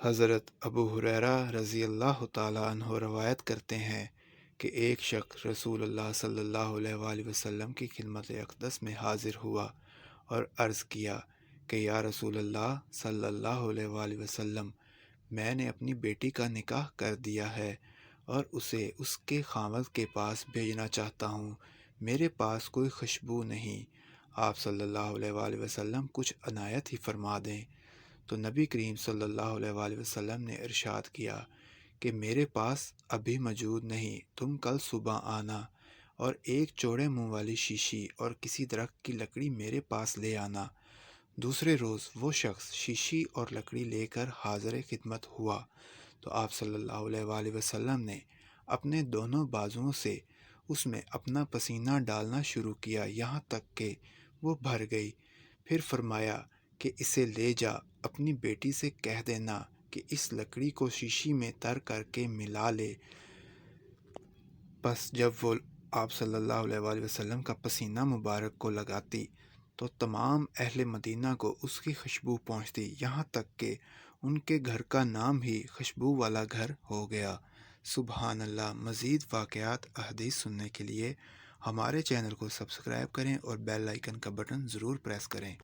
حضرت ابو ہریرہ رضی اللہ تعالیٰ عنہ روایت کرتے ہیں کہ ایک شخص رسول اللہ صلی اللہ علیہ وآلہ وسلم کی خدمت اقدس میں حاضر ہوا اور عرض کیا کہ یا رسول اللہ صلی اللہ علیہ وآلہ وسلم، میں نے اپنی بیٹی کا نکاح کر دیا ہے اور اسے اس کے خاوند کے پاس بھیجنا چاہتا ہوں۔ میرے پاس کوئی خوشبو نہیں، آپ صلی اللہ علیہ وآلہ وسلم کچھ عنایت ہی فرما دیں۔ تو نبی کریم صلی اللہ علیہ وآلہ وسلم نے ارشاد کیا کہ میرے پاس ابھی موجود نہیں، تم کل صبح آنا اور ایک چوڑے منہ والی شیشی اور کسی درخت کی لکڑی میرے پاس لے آنا۔ دوسرے روز وہ شخص شیشی اور لکڑی لے کر حاضر خدمت ہوا تو آپ صلی اللہ علیہ وآلہ وسلم نے اپنے دونوں بازوؤں سے اس میں اپنا پسینہ ڈالنا شروع کیا یہاں تک کہ وہ بھر گئی۔ پھر فرمایا کہ اسے لے جا، اپنی بیٹی سے کہہ دینا کہ اس لکڑی کو شیشی میں تر کر کے ملا لے۔ پس جب وہ آپ صلی اللہ علیہ وآلہ وسلم کا پسینہ مبارک کو لگاتی تو تمام اہل مدینہ کو اس کی خوشبو پہنچتی، یہاں تک کہ ان کے گھر کا نام ہی خوشبو والا گھر ہو گیا۔ سبحان اللہ۔ مزید واقعات احادیث سننے کے لیے ہمارے چینل کو سبسکرائب کریں اور بیل آئیکن کا بٹن ضرور پریس کریں۔